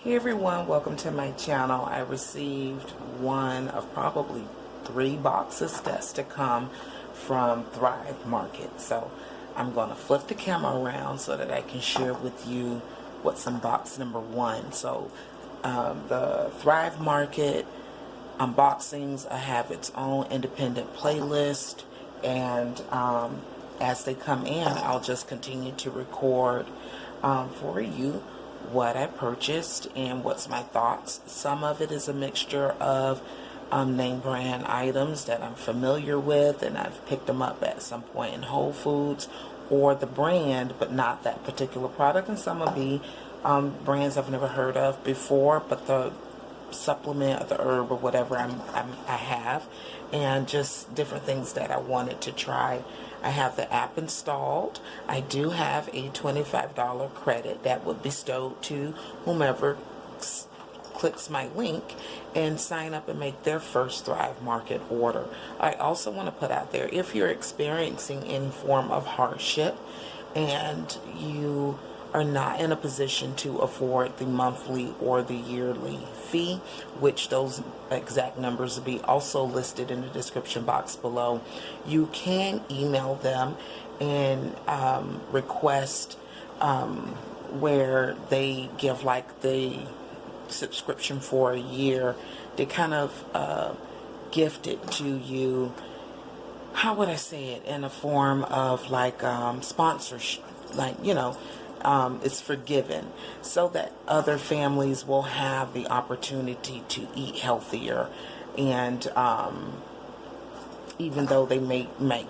Hey everyone, welcome to my channel. I received one of probably 3 boxes that's to come from Thrive Market. So I'm going to flip the camera around so that I can share with you what's in box number 1. So the Thrive Market unboxings have its own independent playlist, and as they come in, I'll just continue to record for you what I purchased and what's my thoughts. Some of it is a mixture of name brand items that I'm familiar with and I've picked them up at some point in Whole Foods, or the brand but not that particular product, and some will be brands I've never heard of before, but the supplement or the herb or whatever I have, and just different things that I wanted to try. I have the app installed. I do have a $25 credit that would be bestowed to whomever clicks my link and sign up and make their first Thrive Market order. I also want to put out there, if you're experiencing any form of hardship and you are not in a position to afford the monthly or the yearly fee, which those exact numbers will be also listed in the description box below, you can email them and request where they give like the subscription for a year. They kind of gift it to you, how would I say it, in a form of like sponsorship, like, you know, it's forgiven, so that other families will have the opportunity to eat healthier, and even though they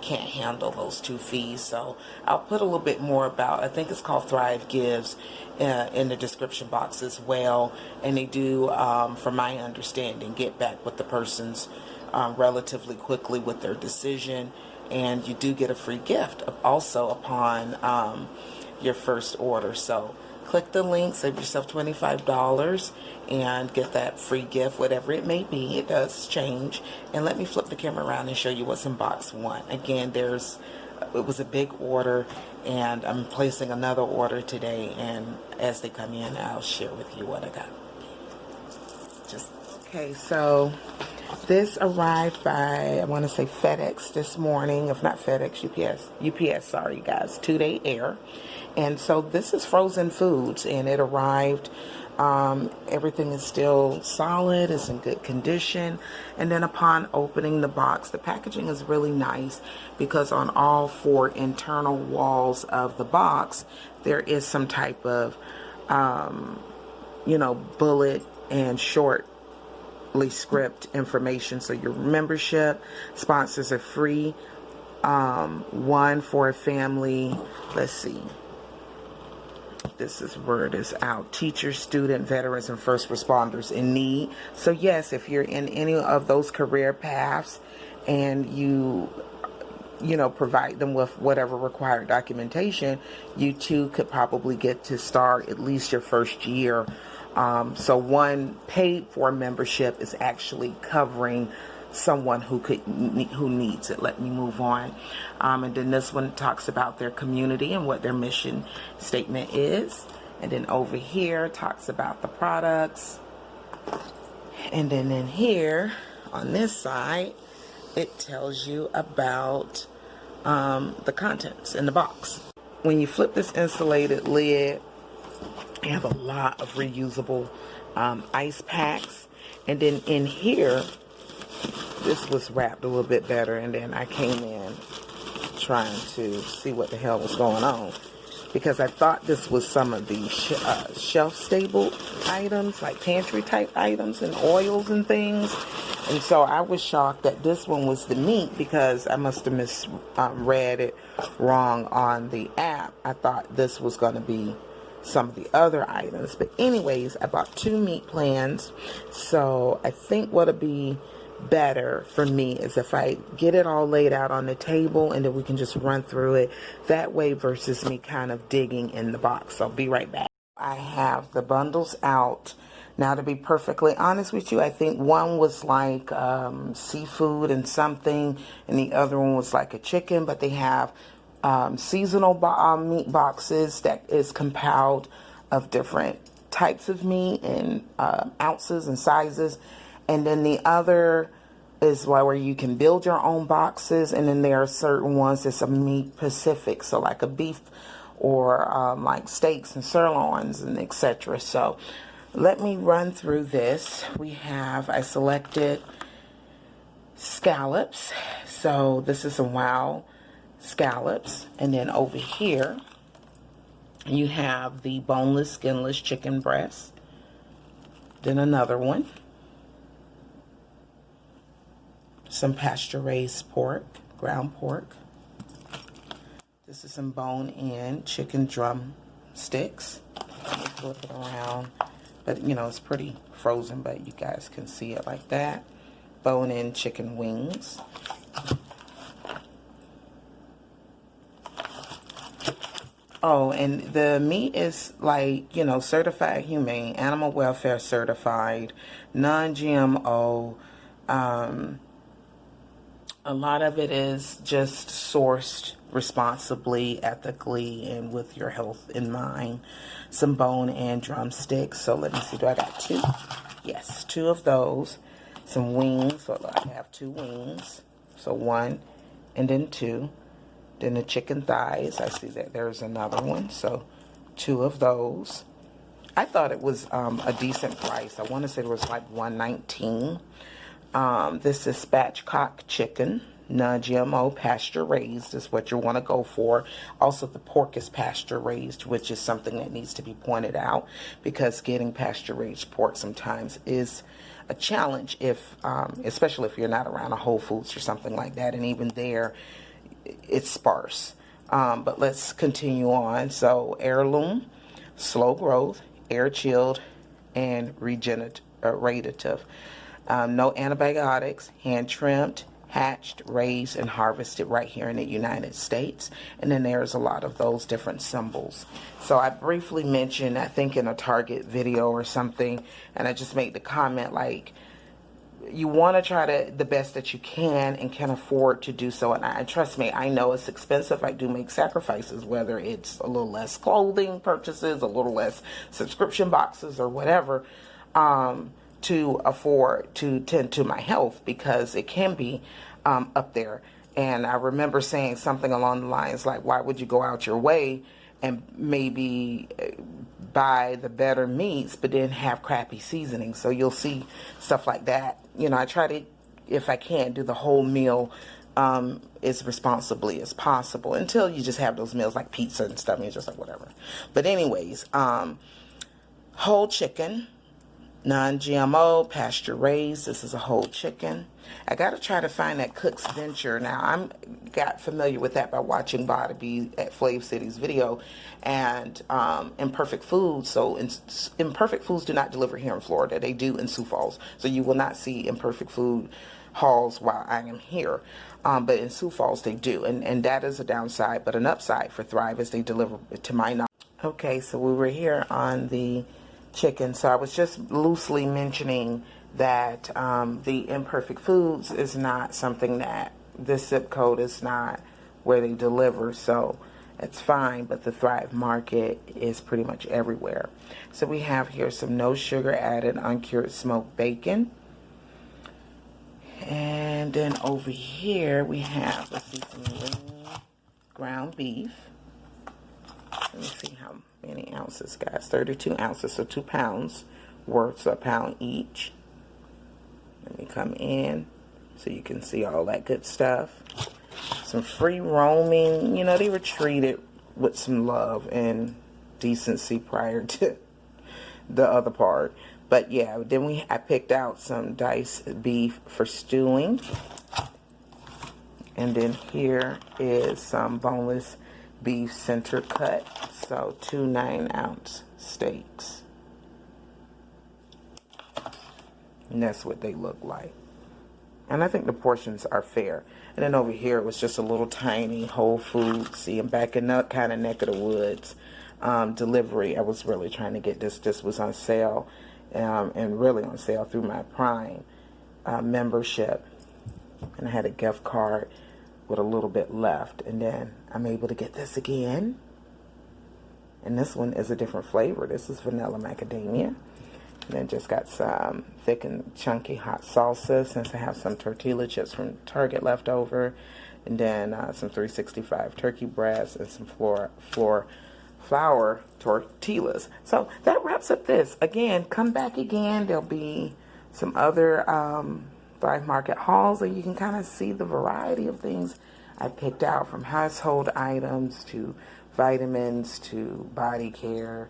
can't handle those 2 fees. So I'll put a little bit more about, I think it's called Thrive Gives, in the description box as well, and they do, from my understanding, get back with the persons relatively quickly with their decision, and you do get a free gift also upon your first order. So click the link, save yourself $25 and get that free gift, whatever it may be. It does change. And let me flip the camera around and show you what's in box 1. Again, it was a big order, and I'm placing another order today, and as they come in, I'll share with you what I got. Okay, so this arrived by, I want to say FedEx this morning, if not FedEx, UPS, sorry guys, 2-day air. And so this is frozen foods, and it arrived, everything is still solid, it's in good condition. And then upon opening the box, the packaging is really nice, because on all 4 internal walls of the box, there is some type of, bullet and short script information. So your membership sponsors are free, 1 for a family, let's see, this is where it is out, teachers, student, veterans, and first responders in need. So yes, if you're in any of those career paths and you provide them with whatever required documentation, you too could probably get to start at least your first year. So 1 paid for membership is actually covering someone who needs it. Let me move on. And then this one talks about their community and what their mission statement is. And then over here talks about the products. And then in here on this side, it tells you about the contents in the box. When you flip this insulated lid, you have a lot of reusable ice packs. And then in here, this was wrapped a little bit better, and then I came in trying to see what the hell was going on, because I thought this was some of the shelf-stable items, like pantry-type items and oils and things. And so I was shocked that this one was the meat, because I must have misread it wrong on the app. I thought this was going to be some of the other items. But anyways, I bought 2 meat plans. So I think what'll be better for me is if I get it all laid out on the table, and then we can just run through it that way versus me kind of digging in the box. So I'll be right back. I have the bundles out. Now, to be perfectly honest with you, I think one was like seafood and something, and the other one was like a chicken, but they have seasonal meat boxes that is compiled of different types of meat and ounces and sizes. And then the other is where you can build your own boxes. And then there are certain ones that's a meat specific. So like a beef or like steaks and sirloins and etc. So let me run through this. I selected scallops. So this is some wild scallops. And then over here you have the boneless, skinless chicken breast. Then another one. Some pasture-raised pork, ground pork. This is some bone-in chicken drumsticks. Let me flip it around. But, you know, it's pretty frozen, but you guys can see it like that. Bone-in chicken wings. Oh, and the meat is like, you know, certified humane, animal welfare certified, non-GMO. A lot of it is just sourced responsibly, ethically, and with your health in mind. Some bone and drumsticks. So let me see, do I got two? Yes, two of those. Some wings, so I have two wings. So one and then two. Then the chicken thighs, I see that there's another one, so two of those. I thought it was a decent price. I want to say it was like $119. This is spatchcock chicken, non-GMO, pasture-raised is what you want to go for. Also, the pork is pasture-raised, which is something that needs to be pointed out because getting pasture-raised pork sometimes is a challenge, especially if you're not around a Whole Foods or something like that, and even there, it's sparse. But let's continue on. So heirloom, slow growth, air chilled, and regenerative. No antibiotics, hand trimmed, hatched, raised, and harvested right here in the United States. And then there's a lot of those different symbols. So I briefly mentioned, I think in a Target video or something, and I just made the comment like, you want to try the best that you can and can afford to do so. And trust me, I know it's expensive. I do make sacrifices, whether it's a little less clothing purchases, a little less subscription boxes or whatever, to afford to tend to my health because it can be up there. And I remember saying something along the lines like, why would you go out your way and maybe buy the better meats but then have crappy seasoning? So you'll see stuff like that. You know, I try to, if I can, do the whole meal as responsibly as possible until you just have those meals like pizza and stuff and you're just like whatever. But anyways, whole chicken, non-GMO, pasture raised. This is a whole chicken. I got to try to find that Cook's Venture. Now, I got familiar with that by watching Bada B at Flav City's video and Imperfect Foods. So Imperfect Foods do not deliver here in Florida. They do in Sioux Falls. So you will not see Imperfect Food hauls while I am here. But in Sioux Falls, they do. And that is a downside. But an upside for Thrive is they deliver to my knowledge. Okay, so we were here on the chicken. So I was just loosely mentioning that the Imperfect Foods is not something that this zip code is not where they deliver, so it's fine, but the Thrive Market is pretty much everywhere. So we have here some no sugar added uncured smoked bacon, and then over here we have, let's see, some lean ground beef. Let me see how many ounces, guys. 32 ounces, so 2 pounds worth, so a pound each. Let me come in so you can see all that good stuff. Some free roaming. You know, they were treated with some love and decency prior to the other part. But yeah, then I picked out some diced beef for stewing. And then here is some boneless beef center cut. So 2 9-ounce steaks. And that's what they look like. And I think the portions are fair. And then over here it was just a little tiny Whole Foods. See, I'm back in that kind of neck of the woods. Delivery. I was really trying to get this. This was on sale. And really on sale through my Prime membership. And I had a gift card with a little bit left. And then I'm able to get this again. And this one is a different flavor. This is vanilla macadamia. And then just got some thick and chunky hot salsa, since I have some tortilla chips from Target left over. And then some 365 turkey breasts and some flour tortillas. So that wraps up this. Again, come back again. There'll be some other Thrive Market hauls, and you can kind of see the variety of things I picked out, from household items to vitamins to body care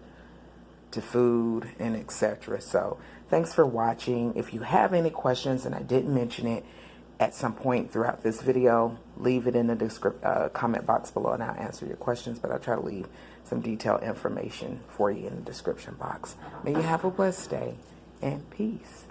to food and etc. So thanks for watching. If you have any questions and I didn't mention it at some point throughout this video, leave it in the comment box below and I'll answer your questions, but I'll try to leave some detailed information for you in the description box. May you have a blessed day and peace.